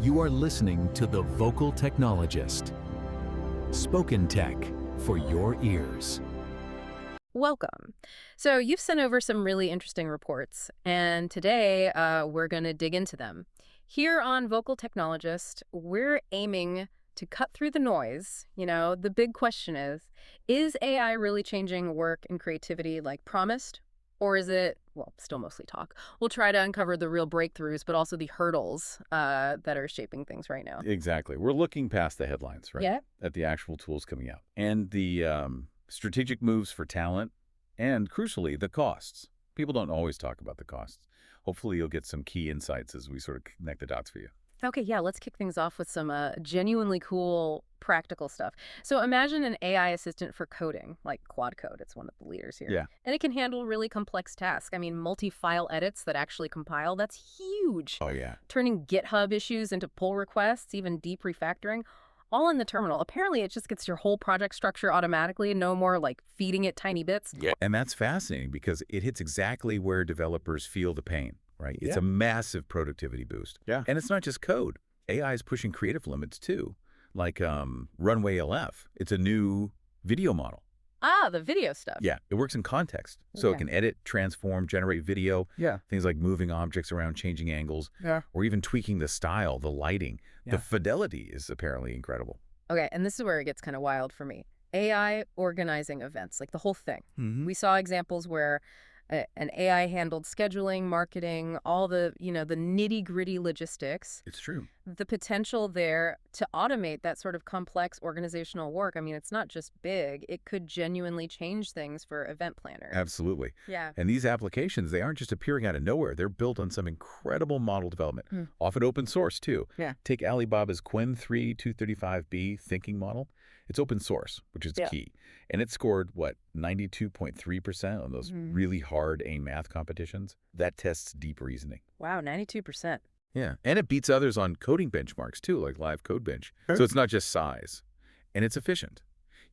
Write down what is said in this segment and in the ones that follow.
You are listening to The Vocal Technologist. Spoken tech for your ears. Welcome. So you've sent over some really interesting reports, and today we're going to dig into them. Here on Vocal Technologist, we're aiming to cut through the noise. You know, the big question is AI really changing work and creativity like promised? Or is it, well, still mostly talk? We'll try to uncover the real breakthroughs, but also the hurdles that are shaping things right now. Exactly. We're looking past the headlines, right? Yeah. At the actual tools coming out. And the strategic moves for talent and, crucially, the costs. People don't always talk about the costs. Hopefully you'll get some key insights as we sort of connect the dots for you. Okay, yeah, let's kick things off with some genuinely cool practical stuff. So imagine an AI assistant for coding, like Claude Code. It's one of the leaders here. Yeah. And it can handle really complex tasks. I mean, multi-file edits that actually compile, that's huge. Oh, yeah. Turning GitHub issues into pull requests, even deep refactoring, all in the terminal. Apparently, it just gets your whole project structure automatically, no more like feeding it tiny bits. Yeah. And that's fascinating because it hits exactly where developers feel the pain. Right? It's Yeah. a massive productivity boost. Yeah. And it's not just code. AI is pushing creative limits too, like Runway Aleph. It's a new video model. Ah, the video stuff. Yeah, it works in context. So Okay. it can edit, transform, generate video, Yeah. things like moving objects around, changing angles, Yeah. or even tweaking the style, the lighting. Yeah. The fidelity is apparently incredible. Okay, and this is where it gets kind of wild for me. AI organizing events, like the whole thing. Mm-hmm. We saw examples where an AI handled scheduling, marketing, all the, the nitty-gritty logistics. It's true. The potential there to automate that sort of complex organizational work. I mean, it's not just big. It could genuinely change things for event planners. Absolutely. Yeah. And these applications, they aren't just appearing out of nowhere. They're built on some incredible model development, often open source too. Yeah. Take Alibaba's Qwen 3 235B thinking model. It's open source, which is key. And it scored, 92.3% on those really hard AIM math competitions. That tests deep reasoning. Wow, 92%. Yeah. And it beats others on coding benchmarks too, like Live Code Bench. Sure. So it's not just size. And it's efficient.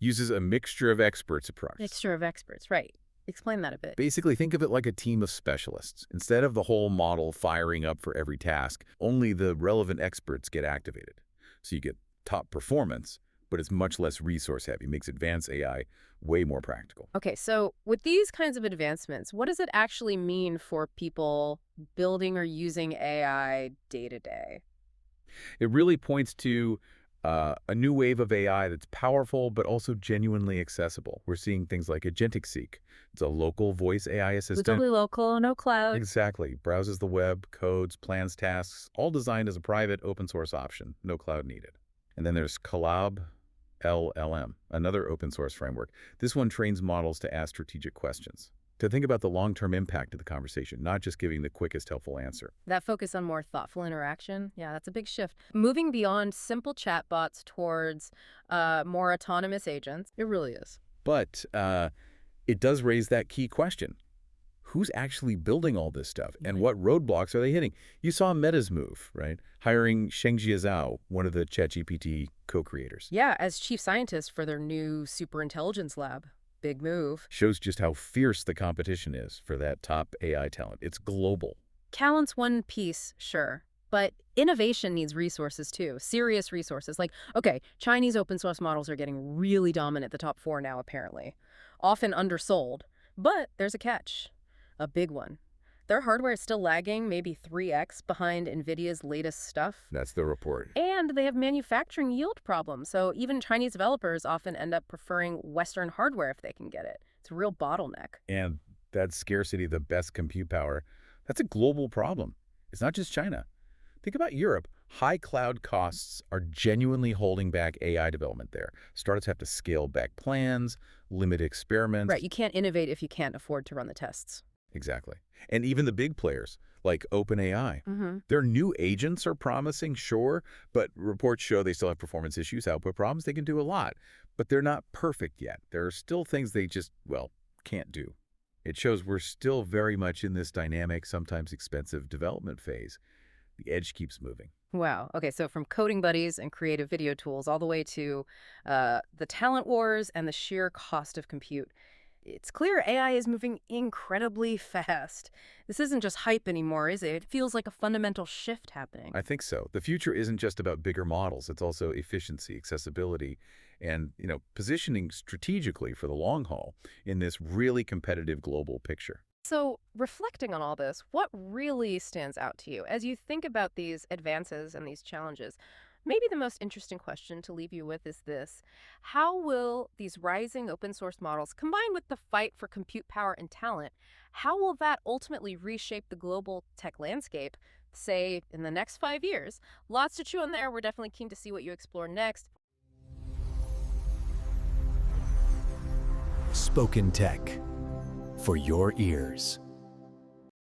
Uses a mixture of experts approach. Mixture of experts, right. Explain that a bit. Basically, think of it like a team of specialists. Instead of the whole model firing up for every task, only the relevant experts get activated. So you get top performance, but it's much less resource heavy. Makes advanced AI way more practical. Okay, so with these kinds of advancements, what does it actually mean for people building or using AI day to day? It really points to a new wave of AI that's powerful, but also genuinely accessible. We're seeing things like AgenticSeek. It's a local voice AI assistant. Totally local, no cloud. Exactly. Browses the web, codes, plans tasks, all designed as a private open source option. No cloud needed. And then there's CollabLLM, another open source framework. This one trains models to ask strategic questions, to think about the long-term impact of the conversation, not just giving the quickest helpful answer. That focus on more thoughtful interaction, yeah, that's a big shift. Moving beyond simple chatbots towards more autonomous agents, it really is. But it does raise that key question. Who's actually building all this stuff, and what roadblocks are they hitting? You saw Meta's move, right? Hiring Shengjia Zhao, one of the ChatGPT co-creators. Yeah, as chief scientist for their new Superintelligence Lab. Big move. Shows just how fierce the competition is for that top AI talent. It's global. Talent's one piece, sure. But innovation needs resources too, serious resources. Like, okay, Chinese open source models are getting really dominant, the top 4 now apparently. Often undersold. But there's a catch. A big one. Their hardware is still lagging, maybe 3x behind NVIDIA's latest stuff. That's the report. And they have manufacturing yield problems, so even Chinese developers often end up preferring Western hardware if they can get it. It's a real bottleneck. And that scarcity of the best compute power, that's a global problem. It's not just China. Think about Europe. High cloud costs are genuinely holding back AI development there. Startups have to scale back plans, limit experiments. Right, you can't innovate if you can't afford to run the tests. Exactly. And even the big players, like OpenAI, their new agents are promising, sure, but reports show they still have performance issues, output problems. They can do a lot, but they're not perfect yet. There are still things they just, can't do. It shows we're still very much in this dynamic, sometimes expensive development phase. The edge keeps moving. Wow. Okay, so from coding buddies and creative video tools all the way to the talent wars and the sheer cost of compute. It's clear AI is moving incredibly fast. This isn't just hype anymore, is it? It feels like a fundamental shift happening. I think so. The future isn't just about bigger models. It's also efficiency, accessibility, and positioning strategically for the long haul in this really competitive global picture. So, reflecting on all this, what really stands out to you as you think about these advances and these challenges? Maybe the most interesting question to leave you with is this: how will these rising open source models, combined with the fight for compute power and talent, how will that ultimately reshape the global tech landscape, say, in the next 5 years? Lots to chew on there. We're definitely keen to see what you explore next. Spoken Tech for your ears.